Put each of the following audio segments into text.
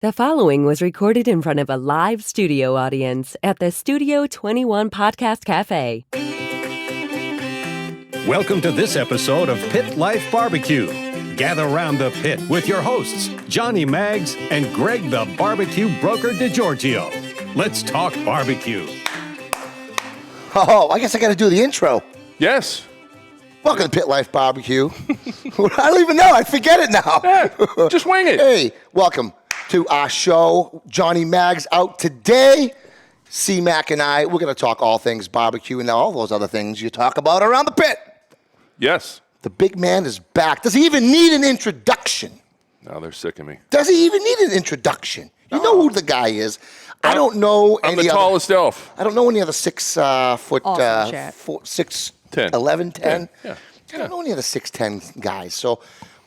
The following was recorded in front of a live studio audience at the Studio 21 Podcast Café. Welcome to this episode of Pit Life BBQ. Gather around the pit with your hosts, Johnny Maggs and Greg the Barbecue Broker DiGiorgio. Let's talk barbecue. Oh, I guess I got to do the intro. Yes. Welcome to Pit Life BBQ. I don't even know. I forget it now. Yeah, just wing it. Hey, welcome to our show. Johnny Maggs out today. Cmac and I, we're going to talk all things barbecue and all those other things you talk about around the pit. Yes. The big man is back. Does he even need an introduction? No, they're sick of me. Does he even need an introduction? You know who the guy is. I don't know I'm any the other, tallest elf. I don't know any other 6 foot, Awesome chat. 6'10", 11'10". Yeah. I don't know any other 6'10" guys. So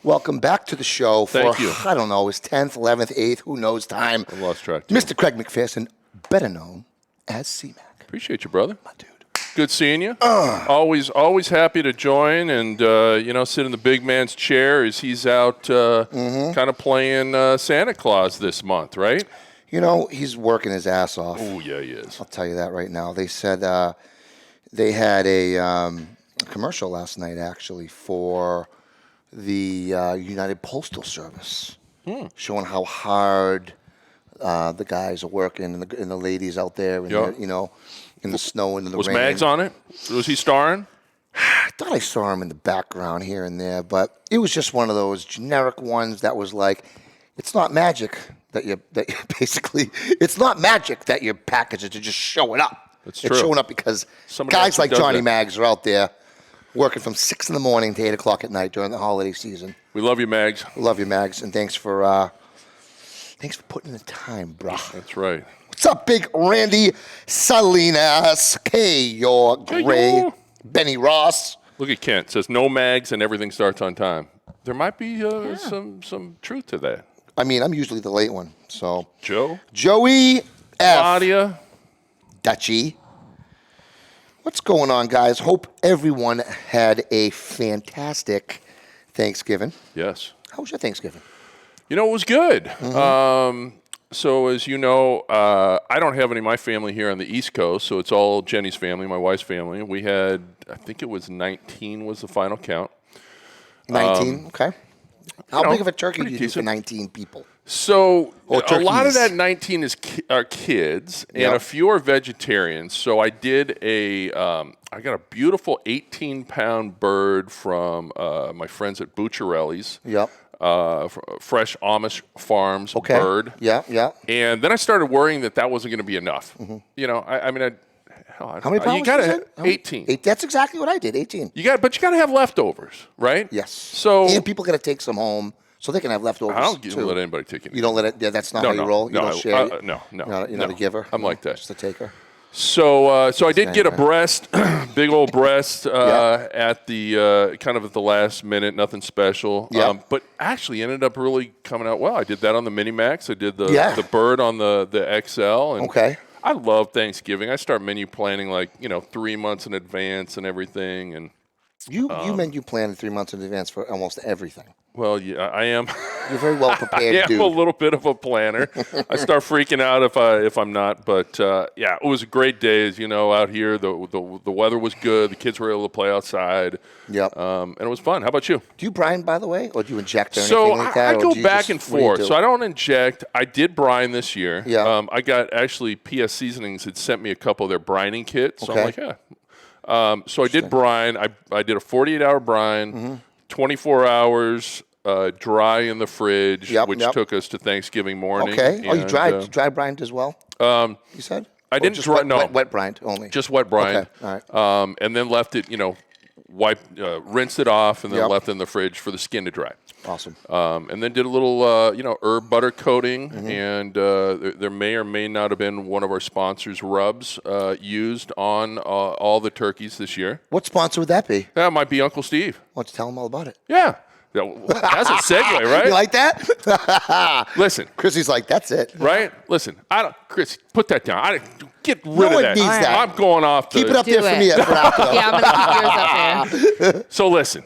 welcome back to the show for, Thank you. I don't know, his 10th, 11th, 8th, who knows time. I lost track. Too. Mr. Craig McPherson, better known as Cmac. Appreciate you, brother. My dude. Good seeing you. Always happy to join and, sit in the big man's chair as he's out kind of playing Santa Claus this month, right? You know, he's working his ass off. Oh, yeah, he is. I'll tell you that right now. They said they had a commercial last night, actually, for the United Postal Service, showing how hard the guys are working and the ladies out there, and in the snow and in the Was rain. Maggs on it? Was he starring? I thought I saw him in the background here and there, but it was just one of those generic ones that was like, it's not magic that you basically, it's not magic that your packages are just showing up. That's It's true. showing up because Somebody guys actually like does Johnny that. Maggs are out there working from 6 in the morning to 8 o'clock at night during the holiday season. We love you, Maggs. Love you, Maggs, and thanks for putting in the time, bro. That's right. What's up, big Randy Salinas? Hey, your Gray, yo. Benny Ross. Look at Kent. Says no Maggs and everything starts on time. There might be some truth to that. I mean, I'm usually the late one, so. Joe? Joey F. Claudia? Dutchy. What's going on, guys? Hope everyone had a fantastic Thanksgiving. Yes. How was your Thanksgiving? You know, it was good. So as you know, I don't have any of my family here on the East Coast, so it's all Jenny's family, my wife's family. We had, I think it was 19 was the final count. 19, okay. How big of a turkey pretty do you do for decent. 19 people? So Or a lot of turkeys. that 19 are kids, and Yep. a few are vegetarians. So I did I got a beautiful 18-pound bird from my friends at Bucciarelli's. Yep. Fresh Amish Farms Okay. bird. Yeah. And then I started worrying that wasn't going to be enough. You know, How many pounds? You got was to it? How many- 18. That's exactly what I did, 18. But you got to have leftovers, right? Yes. So and people got to take some home so they can have leftovers, I don't too. let anybody take it. You don't let it, that's not how you roll? You don't share it? No. You're not a giver? I'm like that. Just a taker? So I did get a right. breast, big old breast, Yeah. at the kind of at the last minute, nothing special. Yeah. But actually ended up really coming out well. I did that on the Mini Max. I did the bird on the XL. And Okay. I love Thanksgiving. I start menu planning 3 months in advance and everything. And You meant you planned 3 months in advance for almost everything. well, yeah, I am. You're very well I prepared, am dude. a little bit of a planner. I start freaking out if I'm not. But it was a great day. As you know, out here the weather was good. The kids were able to play outside. Yep. And it was fun. How about you? Do you brine, by the way, or do you inject or So anything like that? I or go do you back just- and what do you forth. do? So I don't inject. I did brine this year. Yeah. I got actually PS Seasonings had sent me a couple of their brining kits. So I'm Okay. like, yeah. So I did brine. I did a 48-hour brine, 24 hours dry in the fridge, which took us to Thanksgiving morning. Okay. Oh, you And, dry brined as well? You said? I Or didn't just dry. wet, No, wet brined only. just wet brine. Okay. All right. And then left it. Rinsed it off, and then Yep. left it in the fridge for the skin to dry. Awesome. And then did a little, herb butter coating, and there may or may not have been one of our sponsors' rubs used on all the turkeys this year. What sponsor would that be? That might be Uncle Steve. Why don't you tell them all about it? Yeah. That's a segue, right? You like that? Listen, Chrissy's like, that's it. right? Listen, Chris, put that down. Get rid No of one that. needs that. I'm going off. Keep it up Do there for me. it. For after, though. Yeah, I'm going to keep yours up there. So listen,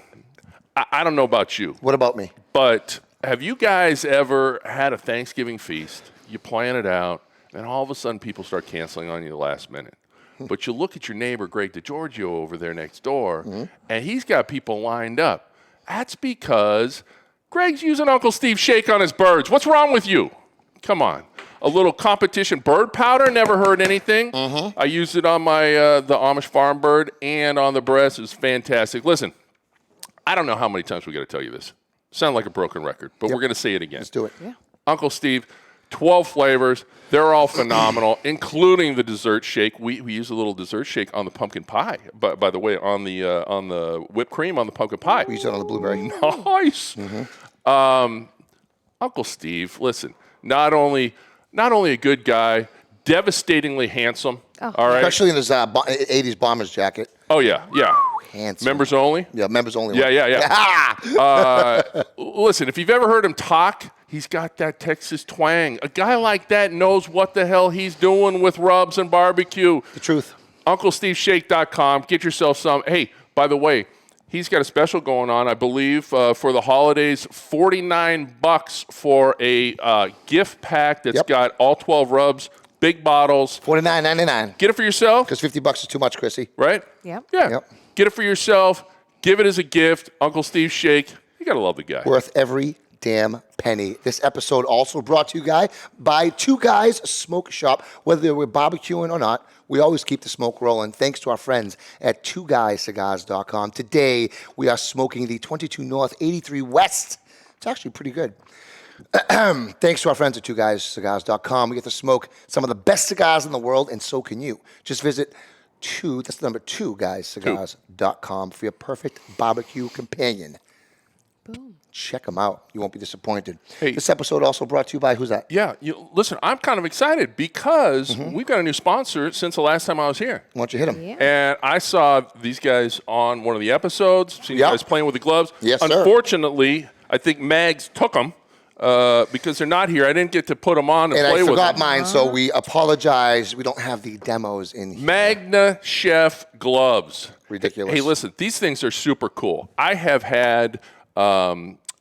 I don't know about you, What about me? but have you guys ever had a Thanksgiving feast? You plan it out, and all of a sudden people start canceling on you the last minute. But you look at your neighbor, Greg DiGiorgio, over there next door, and he's got people lined up. That's because Greg's using Uncle Steve shake on his birds. What's wrong with you? Come on. A little competition bird powder, never heard anything. I used it on my the Amish farm bird and on the breast. It's fantastic. Listen, I don't know how many times we got to tell you this. Sound like a broken record, but we're going to say it again. Let's do it. Yeah. Uncle Steve, 12 flavors. They're all phenomenal, including the dessert shake. We use a little dessert shake on the pumpkin pie. By the way, on the whipped cream on the pumpkin pie. We use it on the blueberry. Nice. Uncle Steve, listen, not only a good guy, devastatingly handsome. Oh. All right. Especially in his 80s bomber's jacket. Oh yeah. Handsome. Members only. Yeah, members only. Yeah. Listen, if you've ever heard him talk, he's got that Texas twang. A guy like that knows what the hell he's doing with rubs and barbecue. The truth. UncleSteveShake.com. Get yourself some. Hey, by the way, he's got a special going on, I believe, for the holidays. $49 for a gift pack that's got all 12 rubs, big bottles. $49.99. Get it for yourself. Because $50 is too much, Chrissy. Right? Yep. Yeah. Yep. Get it for yourself. Give it as a gift. Uncle Steve Shake. You got to love the guy. Worth every damn penny. This episode also brought to you by Two Guys Smoke Shop. Whether we're barbecuing or not, we always keep the smoke rolling thanks to our friends at twoguyscigars.com. Today, we are smoking the 22 North, 83 West. It's actually pretty good. Thanks to our friends at twoguyscigars.com. We get to smoke some of the best cigars in the world, and so can you. Just visit that's the number 2guyscigars.com for your perfect barbecue companion. Boom. Check them out. You won't be disappointed. Hey. This episode also brought to you by, who's that? Yeah, listen, I'm kind of excited because we've got a new sponsor since the last time I was here. Why don't you hit them? Yeah. And I saw these guys on one of the episodes, seen you guys playing with the gloves. Yes, sir. Unfortunately, I think Mags took them because they're not here. I didn't get to put them on and play I with them. forgot mine, so we apologize. We don't have the demos in here. Magna Chef gloves. Ridiculous. Hey, listen, these things are super cool. I have had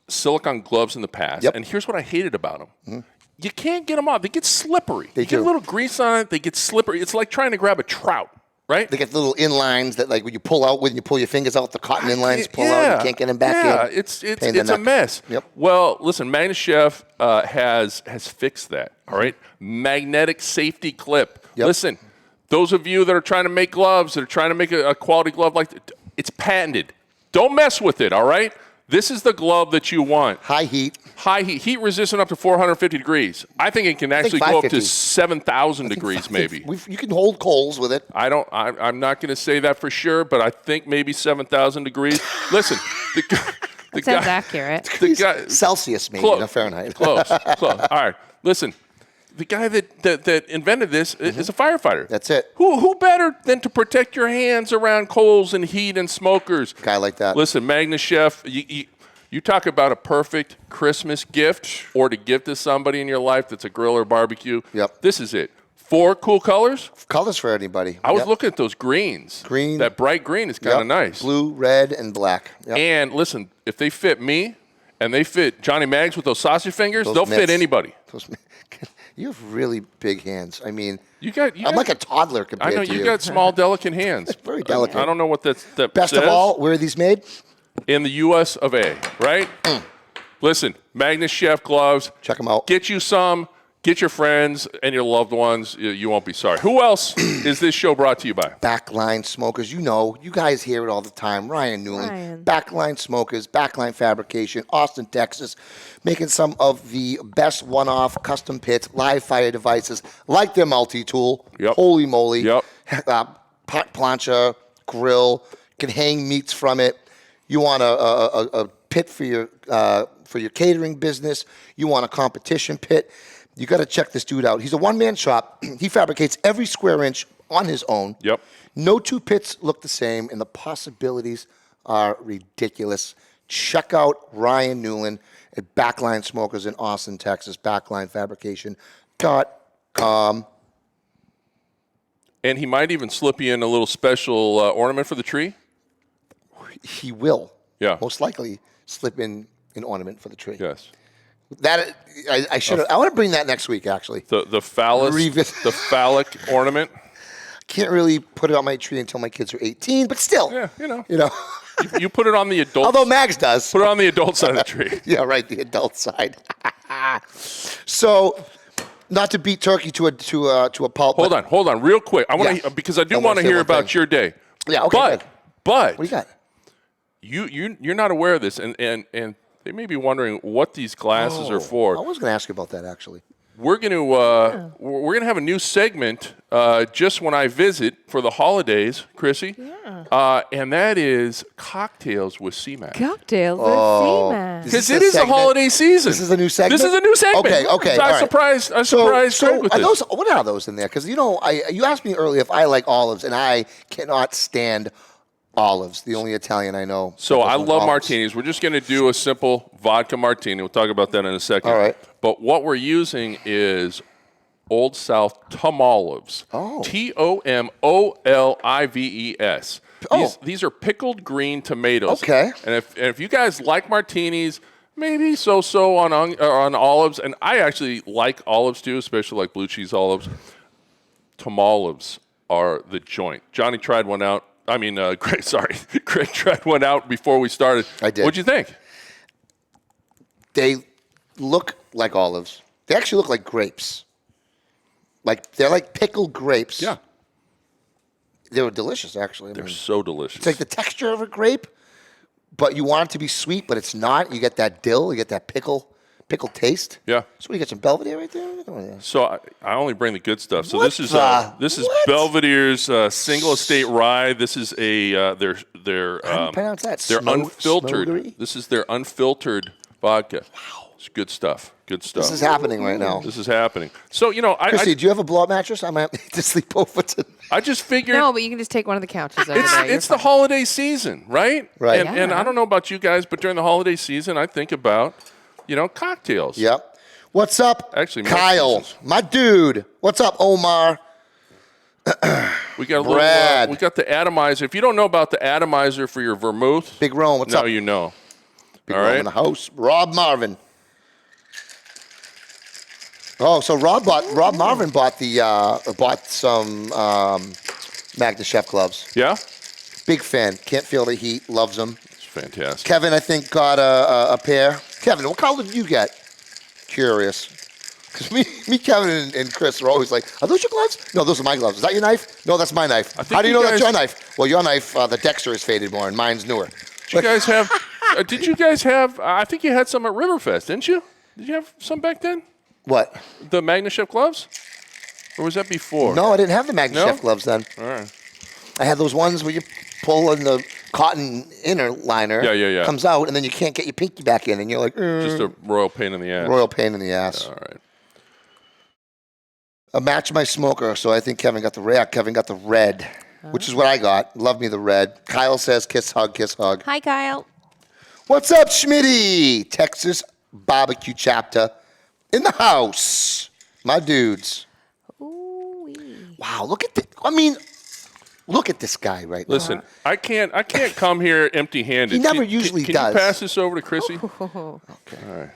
silicone gloves in the past, and here's what I hated about them. You can't get them off. They get slippery. They you get do. a little grease on it. They get slippery. It's like trying to grab a trout, right? They get little inlines that, like, when you pull out, when you pull your fingers out, the cotton inlines pull out. You can't get them back in. Yeah, it's a mess. Yep. Well, listen, Magna Chef has fixed that, all right? Magnetic safety clip. Yep. Listen, those of you that are trying to make gloves, that are trying to make a quality glove like that, it's patented. Don't mess with it, all right? This is the glove that you want. High heat. High heat, heat resistant up to 450 degrees. I think it can actually go up to 7,000 degrees, maybe. You can hold coals with it. I'm not going to say that for sure, but I think maybe 7,000 degrees. Listen, the Sounds guy, accurate. the guy, Celsius, maybe, close, not Fahrenheit. close. All right, listen. The guy that invented this is a firefighter. That's it. Who better than to protect your hands around coals and heat and smokers? Guy like that. Listen, Magna Chef, you talk about a perfect Christmas gift or to give to somebody in your life that's a grill or barbecue. Yep. This is it. 4 cool colors. Colors for anybody. I was looking at those greens. Green. That bright green is kind of nice. Blue, red, and black. Yep. And listen, if they fit me and they fit Johnny Mags with those sausage fingers, Those they'll mitts. fit anybody. You have really big hands. I mean, I'm like a toddler compared to you. I know, you got small, delicate hands. Very delicate. I don't know what that Best says. of all, where are these made? In the U.S. of A., right? Listen, Magna Chef gloves. Check them out. Get you some. Get your friends and your loved ones. You won't be sorry. Who else is this show brought to you by? Backline Smokers. You know, you guys hear it all the time. Ryan Newland. Ryan. Backline Smokers, Backline Fabrication, Austin, Texas, making some of the best one-off custom pits, live fire devices, like their multi-tool. Yep. Holy moly. Yep. Pot plancha, grill, can hang meats from it. You want a pit for your catering business. You want a competition pit. You got to check this dude out. He's a one-man shop. He fabricates every square inch on his own. Yep. No two pits look the same, and the possibilities are ridiculous. Check out Ryan Newland at Backline Smokers in Austin, Texas, backlinefabrication.com. And he might even slip you in a little special ornament for the tree. He will Yeah. most likely slip in an ornament for the tree. Yes. I should. I want to bring that next week. Actually, the phallus, the phallic ornament. Can't really put it on my tree until my kids are 18, but still. Yeah, You know. You put it on the adult. Although Mags does. Put it on the adult side of the tree. Yeah, right, the adult side. So, not to beat turkey to a pulp. Hold on, real quick. I want to because I do want to hear about your day. Yeah, okay. But what do you got? You're not aware of this, and they may be wondering what these glasses are for. I was going to ask you about that actually. We're gonna have a new segment just when I visit for the holidays, Chrissy. Yeah. And that is cocktails with Cmac. Cocktails with Cmac. Because it is a holiday season. This is a new segment. This is a new segment. Okay. So I surprised Greg with this. What are those in there? Because you asked me earlier if I like olives, and I cannot stand olives. The only Italian I know. So I love martinis. We're just going to do a simple vodka martini. We'll talk about that in a second. All right. But what we're using is Old South Tomolives. Oh. Tomolives. These are pickled green tomatoes. Okay. And if you guys like martinis, maybe so-so on olives, and I actually like olives too, especially like blue cheese olives. Tomolives are the joint. Johnny tried one out. Greg tried one out before we started. I did. What'd you think? They look like olives. They actually look like grapes. They're like pickled grapes. Yeah. They were delicious, actually. They're so delicious. It's like the texture of a grape, but you want it to be sweet, but it's not. You get that dill. You get that pickle taste. Yeah. So you get some Belvedere right there. Oh, yeah. So I only bring the good stuff. So What this is what? Belvedere's single estate rye. This is their How do you pronounce that? Their unfiltered. Smogery? This is their unfiltered vodka. Wow. It's good stuff. Good stuff. This is happening right now. This is happening. So Chrissy, do you have a blow-up mattress? I might need to sleep over tonight. I just figured. No, but you can just take one of the couches over there. It's the holiday season, right? Right. And I don't know about you guys, but during the holiday season, I think about cocktails. Yep. What's up, Actually, Kyle? My dude. What's up, Omar? We got a Brad. little. We got the atomizer. If you don't know about the atomizer for your vermouth, Big Rome, what's now up? you know. Big All Rome right. in the house. Rob Marvin. Oh, so Rob Marvin bought some Magna Chef gloves. Yeah. Big fan. Can't feel the heat. Loves them. It's fantastic. Kevin, I think, got a pair. Kevin, what color did you get? Curious. Because me, Kevin, and Chris are always like, are those your gloves? No, those are my gloves. Is that your knife? No, that's my knife. How do you know that's your knife? Well, your knife, the Dexter is faded more, and mine's newer. Did you guys have? I think you had some at Riverfest, didn't you? Did you have some back then? What? The Magna Chef gloves? Or was that before? No, I didn't have the Magna No? Chef gloves then. All right. I had those ones where you pull in the cotton inner liner. Yeah. Comes out, and then you can't get your pinky back in, and you're like, Just a royal pain in the ass. royal pain in the ass. All right. A match my smoker, so I think Kevin got the red. Kevin got the red, which is what I got. Love me the red. Kyle says, kiss, hug, kiss, hug. Hi, Kyle. What's up, Schmitty? Texas barbecue chapter in the house. My dudes. Ooh-wee. Wow, look at look at this guy right Listen, now. I can't come here empty-handed. He never usually can does. you pass this over to Chrissy? Oh, Okay. All right.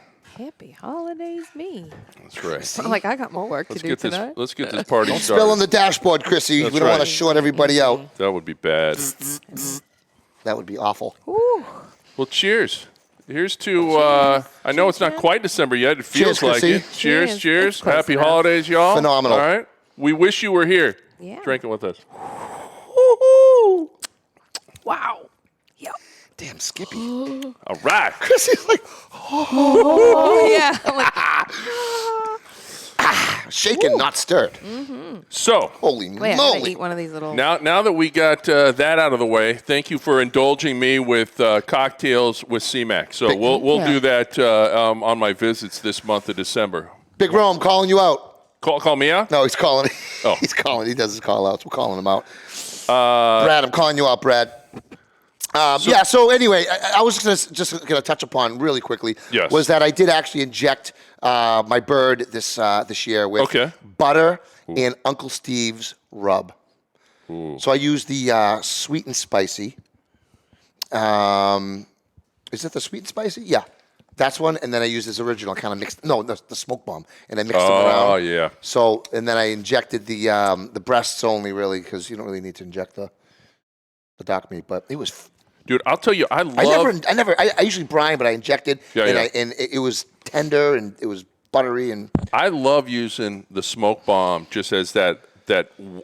happy holidays, me. That's right. It's not like I got more work to do tonight. Let's get this party Don't started. spill on the dashboard, Chrissy. That's we don't right. want to short everybody out. That would be bad. That would be awful. Ooh. Well, cheers. Here's to, I know it's not quite December yet. It feels Cheers, like Chrissy. it. Cheers, Cheers. cheers. It's close Happy enough. holidays, y'all. Phenomenal. All right. We wish you were here. Yeah. Drink it with us. Woo-hoo. Wow. Yep. Damn, Skippy. All right. Chrissy's like Oh, yeah. I'm like, shaken, not stirred. So, Holy wait, I'm going to moly. eat one of these little... now that we got that out of the way, thank you for indulging me with cocktails with Cmac. So we'll do that on my visits this month of December. Big Rome calling you out. Call me out? No, he's calling. Oh. He's calling. He does his call outs. We're calling him out. Brad, I'm calling you out, Brad. So anyway, I was just going to touch upon really quickly Yes. was that I did actually inject my bird this year with butter and Uncle Steve's rub. Ooh. So I used the sweet and spicy. Is it the sweet and spicy? Yeah. That's one, and then I used this original kind of mixed. No, the smoke bomb, and I mixed them around. Oh yeah. So, and then I injected the breasts only, really, because you don't really need to inject the dark meat. But it was, dude. I'll tell you, I usually brine, but I injected, and it was tender and it was buttery, and I love using the smoke bomb just as that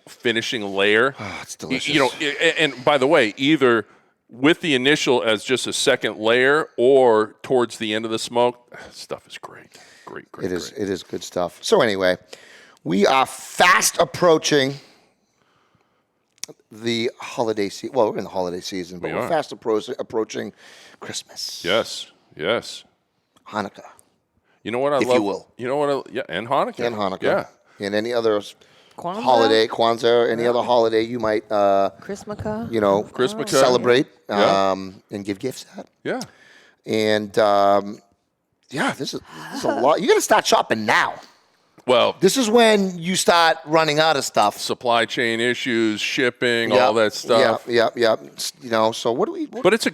finishing layer. Oh, it's delicious. You know, and by the way, either with the initial as just a second layer or towards the end of the smoke, stuff is great. Great. It is good stuff. So anyway, we are fast approaching the holiday season. Well, we're in the holiday season, but we're fast approaching Christmas. Yes. Hanukkah. You know what I love? If you will. You know what? And Hanukkah. Yeah. And any other Kwanzaa? holiday, Kwanzaa, any other holiday you might, Christmaka. Christmaka. celebrate and give gifts at. Yeah. And this is a lot. You got to start shopping now. Well, This is when you start running out of stuff. supply chain issues, shipping, all that stuff. Yeah. You know, so what do we? But it's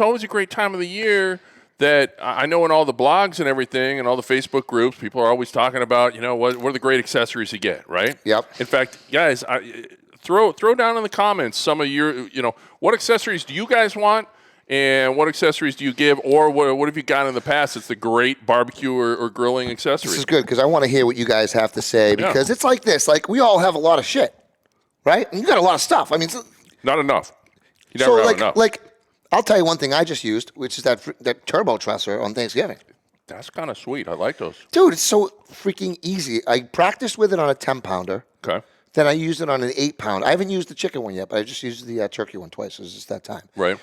always a great time of the year that I know in all the blogs and everything and all the Facebook groups, people are always talking about, what are the great accessories you get, right? Yep. In fact, guys, throw down in the comments some of your, what accessories do you guys want? And what accessories do you give, or what have you got in the past? It's the great barbecue or grilling accessories. This is good because I want to hear what you guys have to say because it's like this. Like we all have a lot of shit, right? And you got a lot of stuff. I mean, not enough. You never have enough. Like, I'll tell you one thing I just used, which is that turbo tresser on Thanksgiving. That's kind of sweet. I like those. Dude, it's so freaking easy. I practiced with it on a 10-pounder. Okay. Then I used it on an 8-pound. I haven't used the chicken one yet, but I just used the turkey one twice. It was just that time. Right.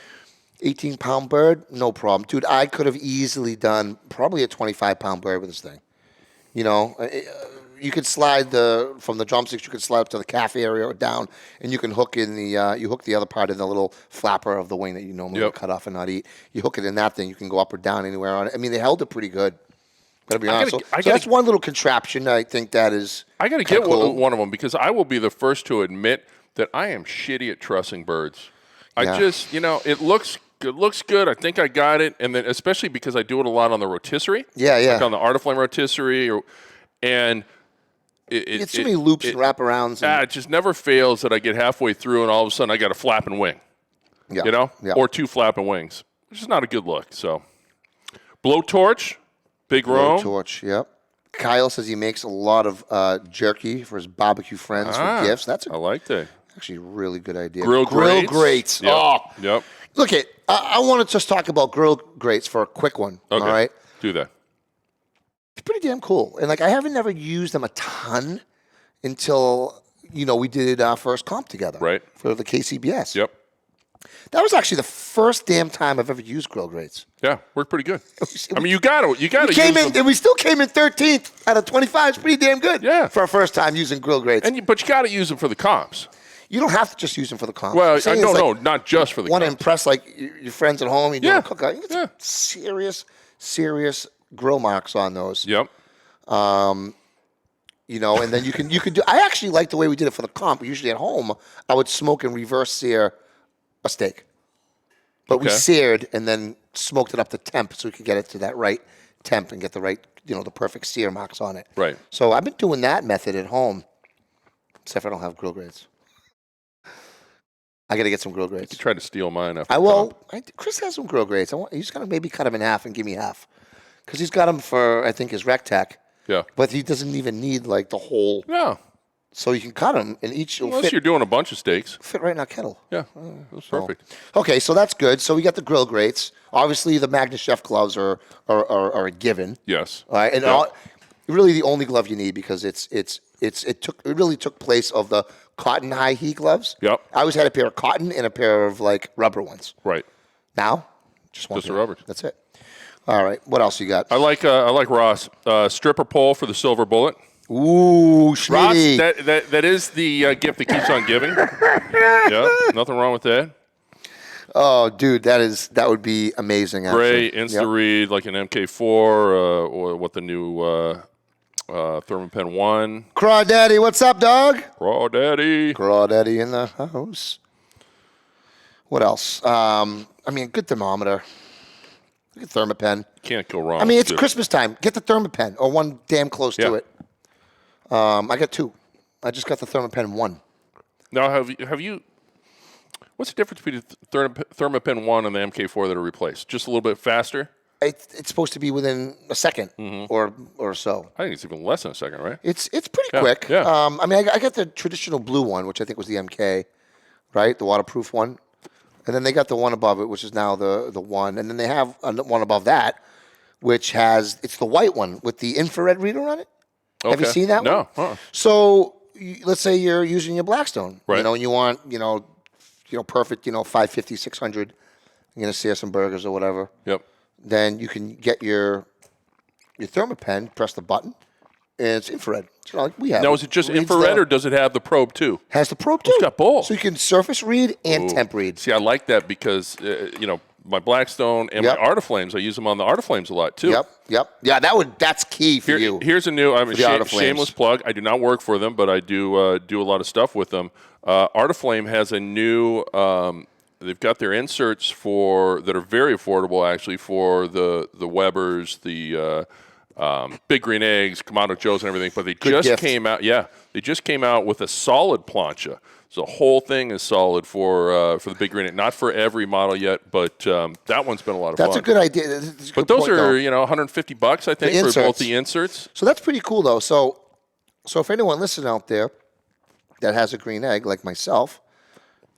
18-pound bird, no problem. Dude, I could have easily done probably a 25-pound bird with this thing. You could slide from the drumsticks, you could slide up to the calf area or down, and you can hook in you hook the other part in the little flapper of the wing that you normally would cut off and not eat. You hook it in that thing, you can go up or down anywhere on it. I mean, they held it pretty good. Gotta be honest. So that's one little contraption I think that is I got to get one of them because I will be the first to admit that I am shitty at trussing birds. I just, it looks good. I think I got it. And then especially because I do it a lot on the rotisserie. Yeah. Like on the Artiflame rotisserie. It's too many loops and wraparounds. It just never fails that I get halfway through and all of a sudden I got a flapping wing. Yeah. Or two flapping wings, which is not a good look. So, blowtorch, big Rome. Blowtorch, yep. Kyle says he makes a lot of jerky for his barbecue friends for gifts. I like that. Actually, a really good idea. Grill grates. Yep. Oh. Yep. Look, I want to just talk about grill grates for a quick one. Okay. All right. Do that. It's pretty damn cool. And I haven't never used them a ton until, we did our first comp together. Right. For the KCBS. Yep. That was actually the first damn time I've ever used grill grates. Yeah, worked pretty good. I mean, you got to use them. And we still came in 13th out of 25. It's pretty damn good. Yeah. For our first time using grill grates. But you got to use them for the comps. You don't have to just use them for the comp. Well, no, not just for the comps. Want to impress your friends at home. You do a cookout. You get some serious grill marks on those. Yep. And then you can do. I actually like the way we did it for the comp. Usually at home, I would smoke and reverse sear a steak, but we seared and then smoked it up to temp so we could get it to that right temp and get the right, the perfect sear marks on it. Right. So I've been doing that method at home, except I don't have grill grates. I got to get some grill grates. You tried to steal mine after. I will. Chris has some grill grates. He's got to maybe cut them in half and give me half, because he's got them for I think his rec tech. Yeah. But he doesn't even need like the whole. Yeah. So you can cut them, and each will Unless you're doing a bunch of steaks. fit right in our kettle. Yeah, that's perfect. Okay, so that's good. So we got the grill grates. Obviously, the Magna Chef gloves are a given. Yes. All right, and really the only glove you need because it really took place of the cotton high heat gloves. Yep. I always had a pair of cotton and a pair of like rubber ones. Right. Now, just the rubbers. That's it. All right. What else you got? I like Ross stripper pole for the silver bullet. Ooh, Ross, Schmitty. that is the gift that keeps on giving. Yeah, nothing wrong with that. Oh, dude, that would be amazing. Gray Actually. Insta-Read like an MK4 or what the new Thermopen 1. Crawdaddy, what's up, dog? Crawdaddy. Crawdaddy in the house. What else? Good thermometer. Look at Thermopen. Can't go wrong. I mean, it's with Christmas time. Get the Thermopen or one damn close to Yeah. it. I got 2. I just got the Thermopen 1. Now, have you? What's the difference between the Thermopen 1 and the MK4 that are replaced? Just a little bit faster? It's supposed to be within a second or so. I think it's even less than a second, right? It's pretty quick. yeah. I mean, I got the traditional blue one, which I think was the MK, right? The waterproof one. And then they got the one above it, which is now the one. And then they have one above that, which it's the white one with the infrared reader on it. Have you Okay. seen that one? No. So let's say you're using your Blackstone, Right. and you want, perfect, 550, 600. You're going to sear some burgers or whatever. Yep. Then you can get your Thermopen, press the button, and it's infrared. Like we have. Now, is it just Reads infrared, or does it have the probe too? has the probe too? It's got both. So you can surface read and temp read. See, I like that because my Blackstone and Yep. my Artiflames, I use them on the Artiflames a lot too. Yep. Yeah, that's key for you. Here's a new. I'm a the Artiflames. shameless plug. I do not work for them, but I do a lot of stuff with them. Artiflame has a new. They've got their inserts that are very affordable, actually, for the Webers, the Big Green Eggs, Kamado Joes, and everything. But they just gift. came out. Yeah, they just came out with a solid plancha. So the whole thing is solid for the Big Green Egg. Not for every model yet, but that one's been a lot of fun. That's a good idea. That's a But good those point, are though. $150, I think, for both inserts. the inserts. So that's pretty cool, though. So if anyone listening out there that has a green egg, like myself,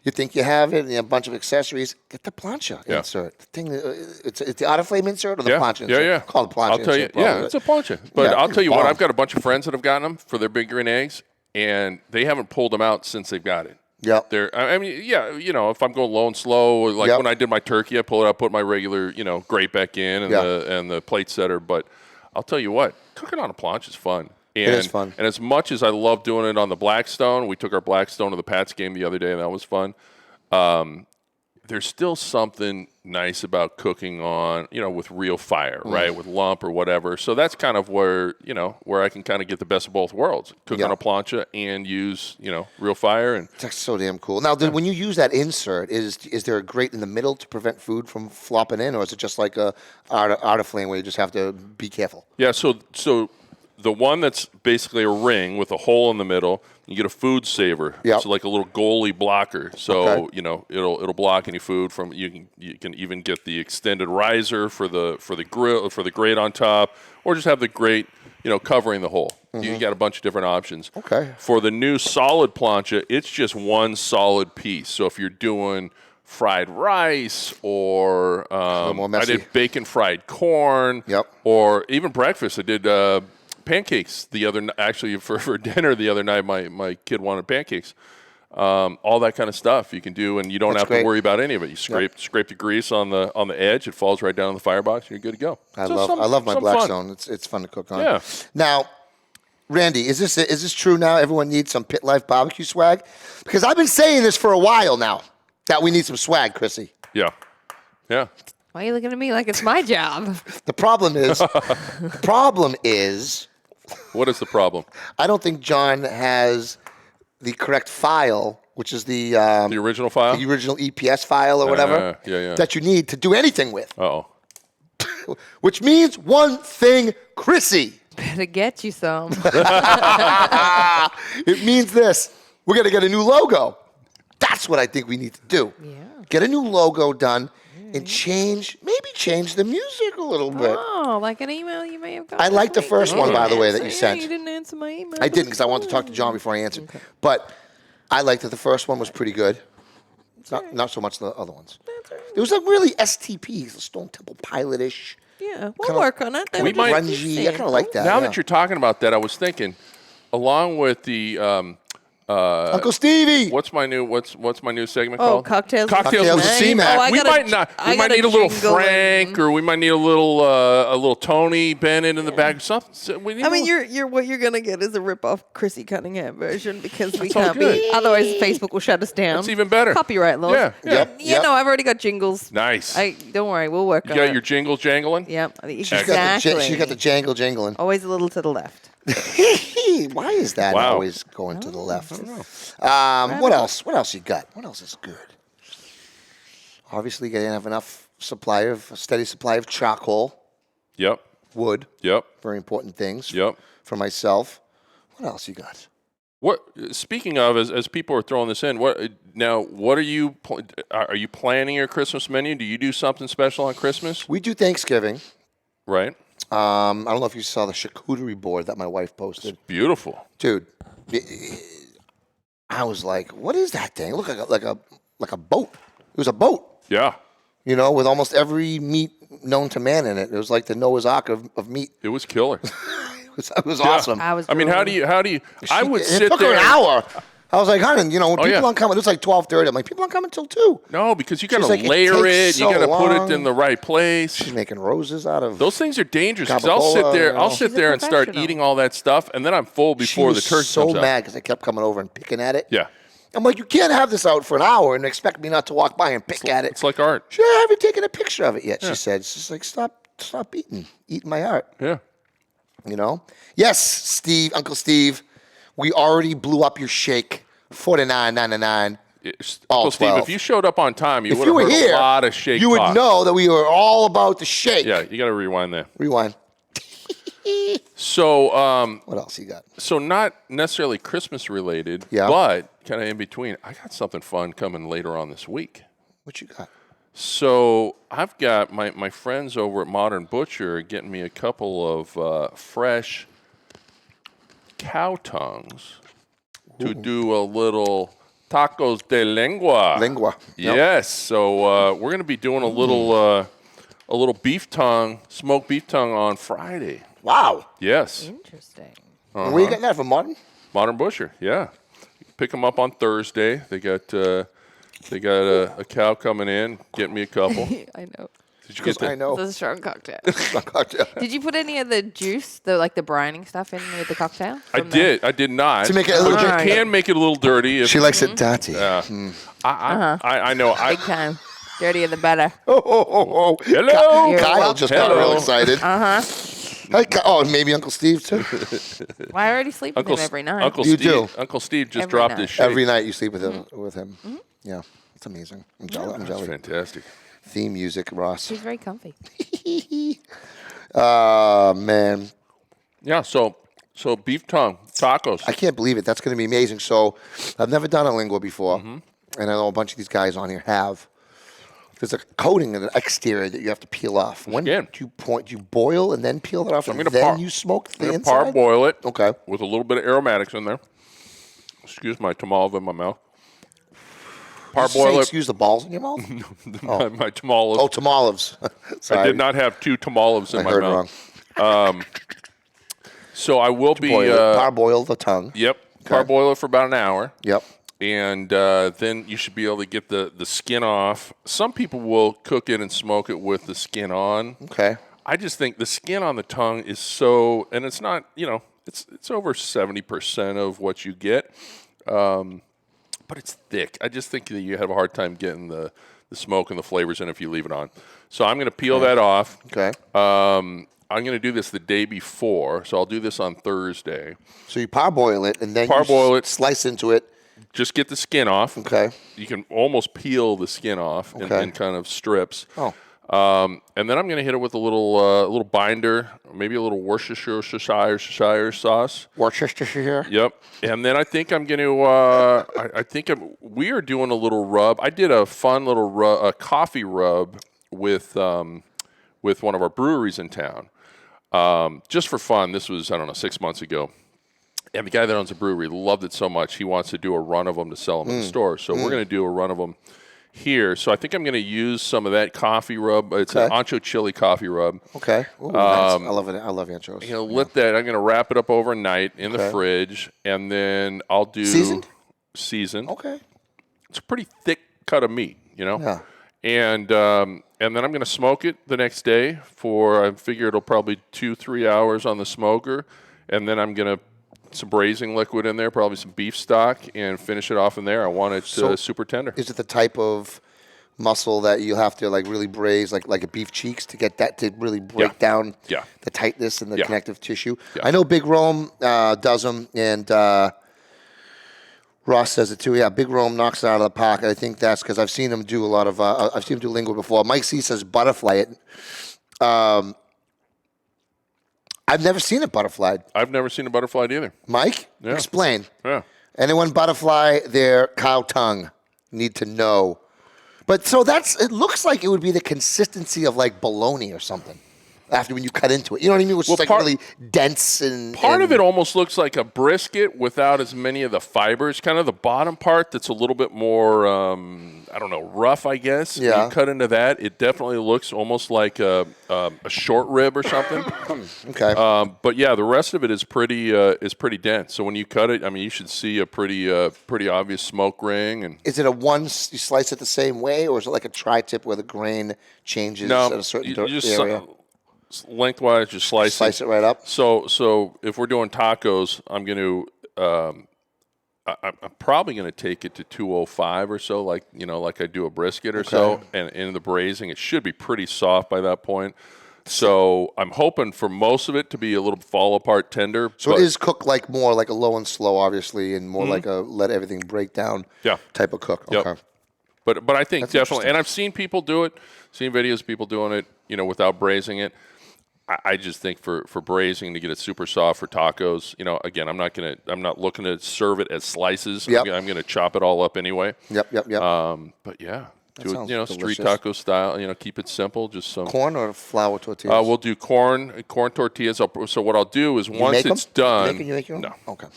you think you have it and a bunch of accessories, get the plancha insert. The thing, it's the Autoflame insert or the plancha insert? Yeah. Call it plancha I'll tell you, insert. probably. it's a plancha. But Yeah, I'll tell you what, bomb. I've got a bunch of friends that have gotten them for their Big Green Eggs, and they haven't pulled them out since they've got it. Yep. I mean, if I'm going low and slow, like Yep. when I did my turkey, I pull it out, put my regular, grate back in and the plate setter. But I'll tell you what, cooking on a planche is fun. And, is fun. And as much as I love doing it on the Blackstone, we took our Blackstone to the Pats game the other day, and that was fun. There's still something nice about cooking on, with real fire, right? With lump or whatever. So that's kind of where I can kind of get the best of both worlds. Cook on a plancha and use, real fire. And That's so damn cool. Now, when you use that insert, is there a grate in the middle to prevent food from flopping in, or is it just like a Autoflame where you just have to be careful? yeah, so the one that's basically a ring with a hole in the middle, you get a food saver. Yep. It's like a little goalie blocker. So Okay. it'll block any food from. You can even get the extended riser for the grill, for the grate on top, or just have the grate covering the hole. You got a bunch of different options. Okay. For the new solid plancha, it's just one solid piece. So if you're doing fried rice or more I messy. did bacon fried corn. Yep. Or even breakfast. I did pancakes actually for dinner the other night. My kid wanted pancakes. All that kind of stuff you can do, and you don't That's have great. to worry about any of it. You scrape the grease on the edge. It falls right down in the firebox. You're good to go. I So love my some fun. Blackstone. It's fun to cook on. Yeah. Now, Randy, is this true now? Everyone needs some Pit Life BBQ swag? Because I've been saying this for a while now, that we need some swag, Chrissy. Yeah. Why are you looking at me like it's my job? The problem is, What is the problem? I don't think John has the correct file, which is the original file? the original EPS file or whatever yeah. that you need to do anything with. Uh-oh. Which means one thing, Chrissy. Better get you some. It means this. We're going to get a new logo. That's what I think we need to do. Yeah. Get a new logo done and change the music a little bit. Oh, like an email you may have got. I like the first one, by the way, that you Yeah, sent. You didn't answer my email. I didn't because I wanted to talk to John before I answered. Okay. But I liked that the first one was pretty good. Not so much the other ones. It was like really STP, Stone Temple Pilot-ish. Yeah, we'll Kinda- work on it. We might- Grungy. I kind of like that. Now yeah. that you're talking about that, I was thinking, along with the Uncle Stevie. what's my new segment Oh, called? cocktails. Cocktails with Cmac. Oh, I we got might not. We might need a little Frank, or we might need a little Tony Bennett in the back. Something. We need I mean, a little- you're what you're gonna get is a rip-off Chrissy Cunningham version because we That's all can't good. be. Otherwise, Facebook will shut us down. That's even better. Copyright laws. Yeah. Yep. You know, I've already got jingles. Nice. Don't worry, we'll work You on got it. your jingles jangling? Yep. She's Exactly. got the jangle jingling. Always a little to the left. Why is that Wow. always going to the left? What else? What else you got? What else is good? Obviously, you gotta have a steady supply of charcoal, Yep. wood. Yep. Very important things. Yep. For myself. What else you got? What? Speaking of, as people are throwing this in, what are you are you planning your Christmas menu? Do you do something special on Christmas? We do Thanksgiving. Right. I don't know if you saw the charcuterie board that my wife posted. Beautiful, Dude. I was like, "What is that thing? It looked like a boat. It was a boat, yeah. with almost every meat known to man in it. It was like the Noah's Ark of meat. It was killer. It was awesome. I mean, how do you? I would It sit took there. her an hour. I was like, honey, when people yeah. aren't coming, it was like 12:30. I'm like, people aren't coming till 2. No, because you got to She's like, it layer takes it. You so got to put long. it in the right place. She's making roses out of Those things are dangerous because I'll sit Gabagola, there. I'll sit She's a there and start professional. eating all that stuff, and then I'm full before the turkey so comes out. mad because I kept coming over and picking at it. Yeah, I'm like, you can't have this out for an hour and expect me not to walk by and pick at it. it's like art. She I haven't taken a picture of it yet. She said, it's just like, stop eating my art. Yeah. Yes, Steve, Uncle Steve, we already blew up your shake. $49.99. Uncle Steve, 12. if you showed up on time, you If would you have were heard here, a lot of shake you would talk. know that we were all about the shake. Yeah, you got to rewind there. Rewind. So, What else you got? so not necessarily Christmas related, Yeah. but kind of in between. I got something fun coming later on this week. What you got? So I've got my friends over at Modern Butcher getting me a couple of fresh cow tongues to do a little tacos de lengua. Lengua. Yep. Yes. So we're going to be doing a little beef tongue, smoked beef tongue on Friday. Wow. Yes. Interesting. Where you getting that from, Martin? Modern Butcher. Yeah. Pick them up on Thursday. They got a cow coming in, getting me a couple. I know. Did you get that? I know. It's a strong cocktail. Cocktail. Did you put any of the juice, the brining stuff in with the cocktail? I did not. To make it a little But you can make it a little dirty. If, She likes it dirty. I know. Big time. Dirtier the better. Oh. Hello. You're Kyle welcome. just got real Hello. excited. Hey, oh, maybe Uncle Steve, too. Well, I already sleep with him every night. Uncle You Steve, do. Uncle Steve just Every dropped night. his shake. Every night you sleep with him. Yeah, it's amazing. I'm jelly. That's fantastic. Theme music, Ross. She's very comfy. Man. Yeah. So beef tongue tacos. I can't believe it. That's going to be amazing. So I've never done a lingua before, and I know a bunch of these guys on here have. There's a coating in the exterior that you have to peel off. When Again. do you boil and then peel it off, and I'm gonna then you smoke the I'm gonna inside? parboil it. Okay. With a little bit of aromatics in there. Excuse my tamale in my mouth. Did you Parboil say, it. excuse the balls in your mouth? my tamales. Oh, tamales. Sorry. I did not have 2 tamales in I my heard mouth. wrong. So I will be. Parboil the tongue. Yep. Parboil it for about an hour. Yep. And then you should be able to get the skin off. Some people will cook it and smoke it with the skin on. Okay. I just think the skin on the tongue is so, and it's not, it's over 70% of what you get, but it's thick. I just think that you have a hard time getting the smoke and the flavors in if you leave it on. So I'm going to peel that off. Okay. I'm going to do this the day before, so I'll do this on Thursday. So you parboil it, and then Parboil it. slice into it. Just get the skin off. Okay. You can almost peel the skin off in kind of strips. Oh. And then I'm going to hit it with a little binder, maybe a little Worcestershire sauce. Worcestershire. Yep. And then I think I'm going to. We are doing a little rub. I did a fun little coffee rub with one of our breweries in town, just for fun. This was 6 months ago. And the guy that owns a brewery loved it so much, he wants to do a run of them to sell them in the store. So we're going to do a run of them here. So I think I'm going to use some of that coffee rub. It's an ancho chili coffee rub. Okay. Ooh, nice. I love it. I love anchos. I'm going to wrap it up overnight in the fridge, and then I'll do seasoned. Okay. It's a pretty thick cut of meat, Yeah. And then I'm going to smoke it the next day I figure it'll probably 2-3 hours on the smoker, and then I'm going to some braising liquid in there, probably some beef stock, and finish it off in there. I want it super tender. Is it the type of muscle that you have to really braise, like a beef cheeks, to get that to really break down the tightness and the connective tissue? Yeah. I know Big Rome does them, and Ross says it too. Yeah, Big Rome knocks it out of the park. I think that's because I've seen him do a lot of. I've seen him do lingua before. Mike C says butterfly it. I've never seen it butterflied. I've never seen a butterfly either. Mike, Yeah. explain. Yeah. Anyone butterfly their cow tongue need to know. But so it looks like it would be the consistency of like bologna or something after when you cut into it. You know what I mean? Which is like really dense and. Part of it almost looks like a brisket without as many of the fibers. Kind of the bottom part that's a little bit more, I don't know, rough, I guess. Yeah. When you cut into that, it definitely looks almost like a short rib or something. Okay. But yeah, the rest of it is pretty dense. So when you cut it, I mean, you should see a pretty obvious smoke ring. And is it you slice it the same way, or is it like a tri-tip where the grain changes at a certain area? Lengthwise, just slice it right up. So if we're doing tacos, I'm going to I'm probably going to take it to 205 or so, like I do a brisket or so, and in the braising, it should be pretty soft by that point. So I'm hoping for most of it to be a little fall apart tender. So it is cooked like more like a low and slow, obviously, and more like a let everything break down type of cook. Yep. Okay. But I think definitely, and I've seen people do it, seen videos of people doing it, without braising it. I just think for braising to get it super soft for tacos, again, I'm not looking to serve it as slices. Yep. I'm going to chop it all up anyway. Yep. But yeah, do it, street taco style. Keep it simple. Just some corn or flour tortillas. We'll do corn tortillas. So what I'll do is once it's done. You make your own? No. Okay.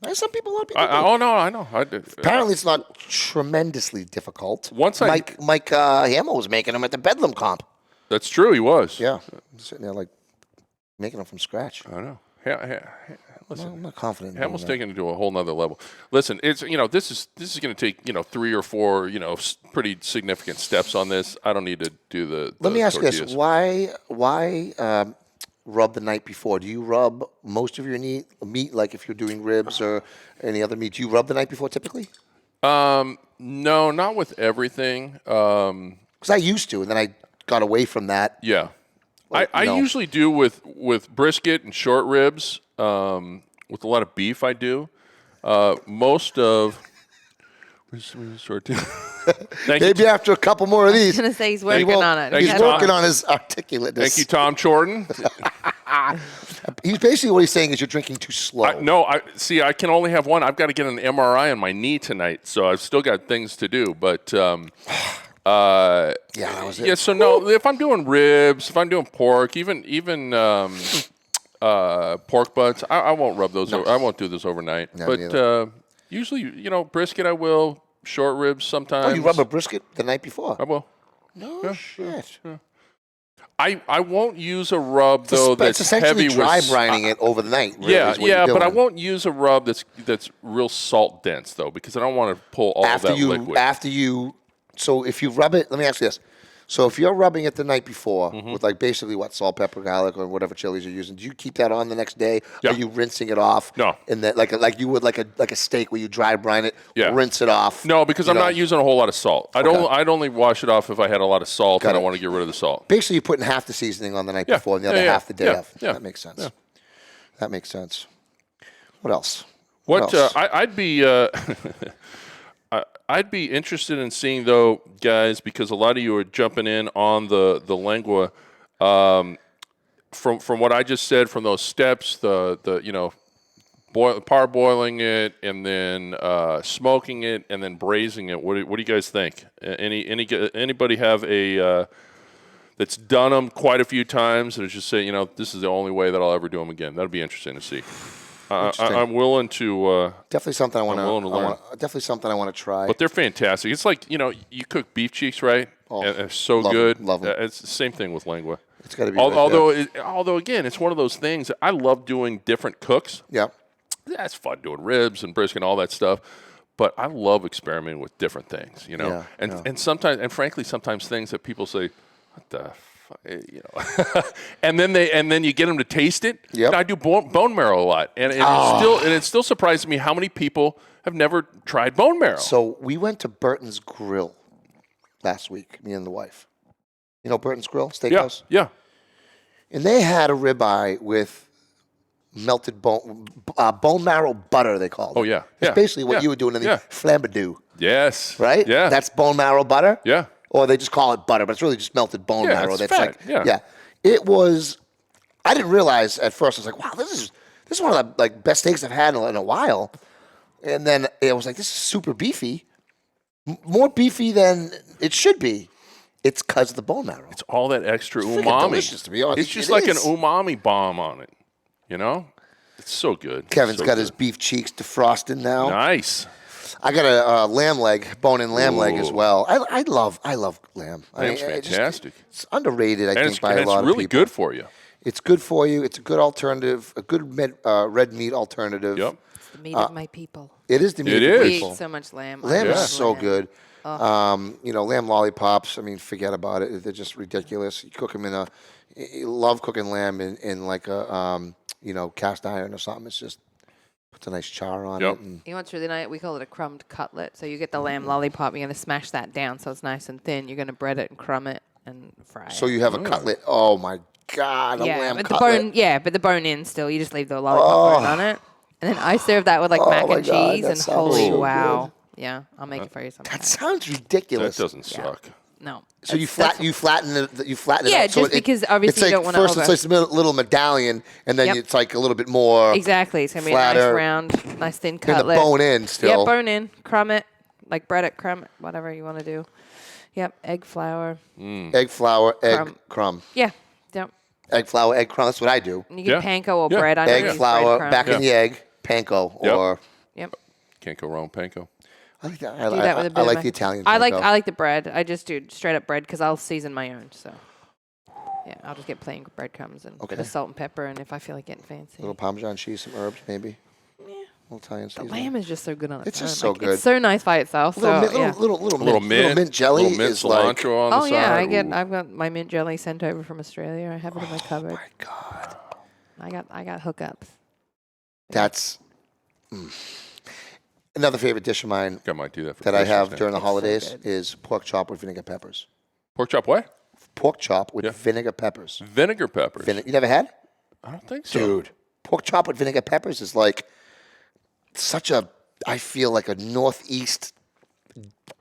A lot of people do. Oh no, I know. Apparently, it's not tremendously difficult. Mike Hamill was making them at the Bedlam comp. That's true. He was. Yeah, sitting there like making them from scratch. I know. Listen, I'm not confident. Hamill's taking it to a whole nother level. Listen, it's this is going to take 3 or 4 pretty significant steps on this. I don't need to do the. Let me ask you tortillas. this: Why rub the night before? Do you rub most of your meat, like if you're doing ribs or any other meat? Do you rub the night before typically? No, not with everything. Because I used to, and then I got away from that. Yeah. I usually do with brisket and short ribs. With a lot of beef, I do. Most of. Maybe after a couple more of these. I was going to say he's working on it. He's working on his articulateness. Thank you, Tom Jordan. He's basically what he's saying is you're drinking too slow. I can only have one. I've got to get an MRI on my knee tonight, so I've still got things to do. But that was it. Yeah. So no, if I'm doing ribs, if I'm doing pork, even pork butts, I won't rub those. I won't do this overnight. No, but usually, brisket I will. Short ribs sometimes. Oh, you rub a brisket the night before? I will. No shit. Yeah. I won't use a rub though that's essentially heavy dry with brining it over the night. Really, but I won't use a rub that's real salt dense though, because I don't want to pull all of that liquid. So if you rub it, let me ask you this. So if you're rubbing it the night before with like basically salt, pepper, garlic, or whatever chilies you're using, do you keep that on the next day? Yeah. Or are you rinsing it off? No. And that like you would like a steak where you dry brine it, rinse it off. No, because I'm not using a whole lot of salt. I'd only wash it off if I had a lot of salt and I want to get rid of the salt. Basically, you're putting half the seasoning on the night before and the other half the day of. Yeah. That makes sense. Yeah. That makes sense. What else? I'd be interested in seeing though, guys, because a lot of you are jumping in on the lengua. From what I just said, from those steps, parboiling it and then smoking it and then braising it. What do you guys think? Anybody have a that's done them quite a few times and it's just say, this is the only way that I'll ever do them again? That'd be interesting to see. I'm willing to. Definitely something I want to learn. Definitely something I want to try. But they're fantastic. It's like you cook beef cheeks, right? Oh, and they're so good. Love them. It's the same thing with lengua. It's got to be. Although again, it's one of those things that I love doing different cooks. Yeah. That's fun doing ribs and brisket and all that stuff. But I love experimenting with different things, and sometimes, and frankly, sometimes things that people say, "What the." and then you get them to taste it. Yep. I do bone marrow a lot, and it still surprises me how many people have never tried bone marrow. So we went to Burton's Grill last week, me and the wife. You know Burton's Grill Steakhouse? Yeah. And they had a ribeye with melted bone marrow butter, they call it. Oh, yeah. It's Yeah. basically what Yeah. you were doing in the Yeah. flambadoo, Yes. right? Yeah. That's bone marrow butter? Yeah. Or they just call it butter, but it's really just melted bone Yeah, marrow. it's That's fat, like, yeah. It was, I didn't realize at first, I was like, wow, this is one of the best steaks I've had in a while. And then it was like, this is super beefy. More beefy than it should be. It's because of the bone marrow. It's all that extra freaking umami. delicious, to be honest. It's just It like is. an umami bomb on it. You know? It's so good. Kevin's So got good. his beef cheeks defrosted now. Nice. I got a lamb leg, bone-in lamb leg as well. I love lamb. Lamb's fantastic. It's underrated, I And think, by a lot of it's really people. good for you. It's good for you. It's a good alternative, a good red meat alternative. Yep. It's the meat of my people. It is the meat It of is. We people. eat so much lamb. I Lamb love is so lamb. good. Lamb lollipops. I mean, forget about it. They're just ridiculous. You cook them you love cooking lamb in like a cast iron or something. It's just puts a nice char on Yep. it. And You know what's really nice? We call it a crumbed cutlet. So you get the lamb lollipop. You're going to smash that down so it's nice and thin. You're going to bread it and crumb it and fry it. so you have a cutlet. Oh my God, a lamb but cutlet. the bone, but the bone in still. You just leave the lollipop bone on it, and then I serve that with like mac my and God, cheese. that And sounds holy so wow, yeah, I'll make it for you sometime. That sounds That ridiculous. doesn't suck. No, So you flatten it. You flatten it. Yeah, up. So just because obviously it's like you don't wanna first over- it's like a little medallion, and then Yep. it's like a little bit more exactly. It's gonna be a flatter. nice round, nice thin And cutlet. the bone in still. Yeah, bone in, crumb it, like bread it, crumb it, whatever you want to do. Yep, egg flour. Egg flour, egg crumb. Yeah, yep. Egg flour, egg crumb. That's what I do. And you get Yeah. panko or Yeah. bread. I Egg don't use flour, breadcrumb. back in the egg, panko, Yep. or Yep. Can't go wrong, panko. I like that. Do that with a bit I of like my- the Italian. I like panko. the bread. I just do straight up bread because I'll season my own. So yeah, I'll just get plain breadcrumbs and a bit Okay. of salt and pepper, and if I feel like getting fancy. little Parmesan cheese, some herbs, maybe. Yeah. Little Italian The seasoning. lamb is just so good on its It's own. just so Like, good. It's so nice by itself. Little, So mint, yeah. little mint jelly little mint is like. cilantro on the Oh side. yeah, Ooh. I've got my mint jelly sent over from Australia. I have it in my cupboard. My God, I got hookups. that's another favorite dish of mine I might do that for that I Christmas have now. during the It's so holidays good. is pork chop with vinegar peppers. Pork chop what? Pork chop with Yeah. vinegar peppers. Vinegar peppers. You never had? I don't think so. Dude, pork chop with vinegar peppers is like such a, I feel like a Northeast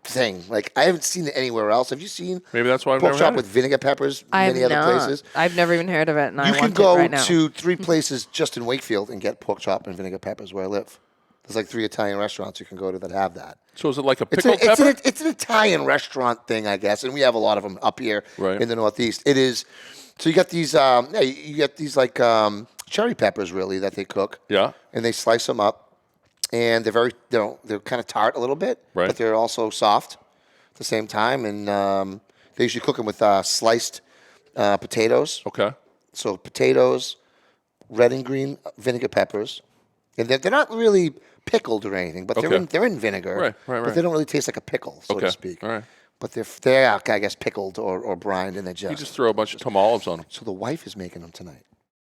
thing. Like, I haven't seen it anywhere else. Have you seen Maybe that's why I've pork never chop had with it. vinegar peppers I've many other not. places? I've never even heard of it, and I You can want go it right now. to 3 places just in Wakefield and get pork chop and vinegar peppers where I live. There's like 3 Italian restaurants you can go to that have that. So is it like a It's, pickled a, it's, pepper? it's an Italian restaurant thing, I guess, and we have a lot of them up here Right. in the Northeast. It is. So you got these. You get these like cherry peppers, really, that they cook. Yeah. And they slice them up, and they're kind of tart a little bit, Right. but they're also soft at the same time. And they usually cook them with sliced potatoes. Okay. So potatoes, red and green vinegar peppers, and they're not really pickled or anything, but Okay. they're in vinegar. Right. But they don't really taste like a pickle, so Okay. to speak. All right. But they're I guess pickled or brined, and they're You just throw a bunch of tom olives on them. So the wife is making them tonight.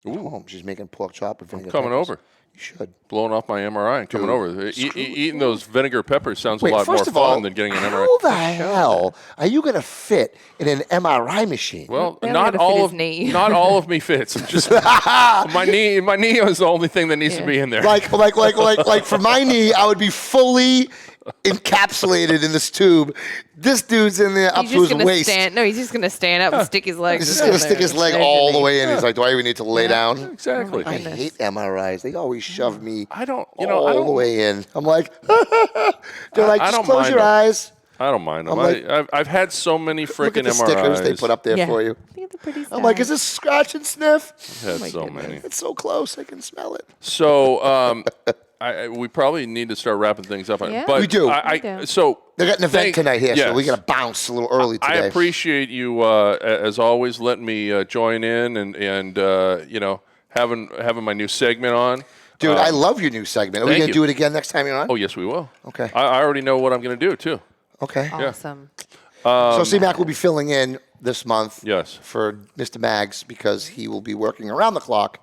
Ooh. Home. She's making pork chop with vinegar. Coming peppers. over. You should. Blowing off my MRI and coming Dude, over. Eating those vinegar peppers sounds a lot more first of fun all, than getting an MRI. how the hell are you going to fit in an MRI machine? Well, Barely not had to fit all his of knee. not all of me fits. I'm just my knee is the only thing that needs to Yeah. be in there. like for my knee, I would be fully encapsulated in this tube. This dude's in there up He's to just his gonna waist. stand. No, he's just gonna stand up and stick his legs. He's just in going to there. stick his leg There's your all the knee. way in. He's like, do I even need to lay down? Exactly. I goodness. hate MRIs. They always shove me I don't. all the way in. I'm like, they're like, I just don't close mind your them. eyes. I don't mind them. I'm like- I've had so many Look freaking at the MRIs. stickers they put up there Yeah. for you. Look at the pretty I'm like, stars. is this scratch and sniff? I've had my so goodness. many. It's so close. I can smell it. So we probably need to start wrapping things up. Yeah. But We do. I, We do. so They got an event tonight here, so yes. we got to bounce a little early I today. appreciate you, as always, letting me join in and having my new segment on. Dude, I love your new segment. Are we thank going to you. do it again next time you're on? Oh, yes, we will. Okay. I already know what I'm going to do, too. Okay. Awesome. So Cmac will be filling in this month Yes. for Mr. Mags because he will be working around the clock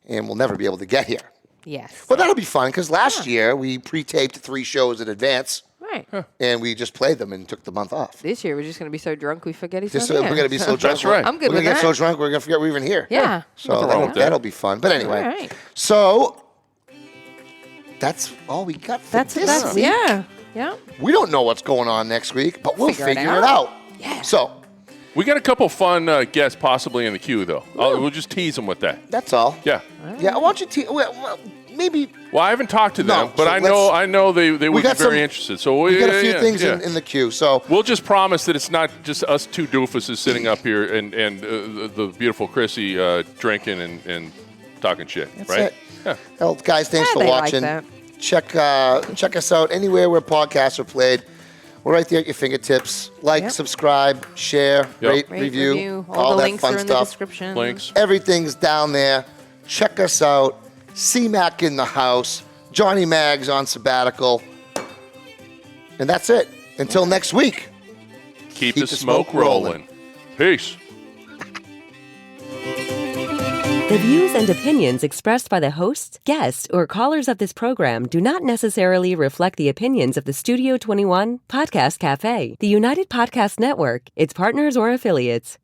and will never be able to get here. Yes. But that'll be fun because last year we pre-taped 3 shows in advance. Right. right. And we just played them and took the month off. This year we're just going to be so drunk we forget he's Just not so here. we're going to be so drunk. That's right. I'm good We're with going to that. get so drunk we're going to forget we're even here. Yeah. So Nothing wrong with that. that'll be fun. But anyway, All right. so that's all we got for this week. Yeah. Yeah. We don't know what's going on next week, but we'll Figure it figure it out. out. Yeah. So We got a couple fun guests possibly in the queue, though. We'll just tease them with that. that's all. Yeah. Yeah, why don't you well, maybe Well, I haven't talked to them, No, but so I know they would be got very some- interested. So we got a few yeah, things yeah. in the queue. So We'll just promise that it's not just us two doofuses sitting up here and the beautiful Chrissy drinking and talking shit, that's right? it. Yeah. Well, guys, thanks Yeah, for they like watching. that. Check us out anywhere where podcasts are played. We're right there at your fingertips. Like, Yep. subscribe, share, rate, Rate, review, All the that links fun are in the stuff. description. Links. Everything's down there. Check us out. Cmac in the house. Johnny Mags on sabbatical. And that's it. Until next week. Keep the smoke rolling. Peace. The views and opinions expressed by the hosts, guests, or callers of this program do not necessarily reflect the opinions of the Studio 21 Podcast Café, the United Podcast Network, its partners, or affiliates.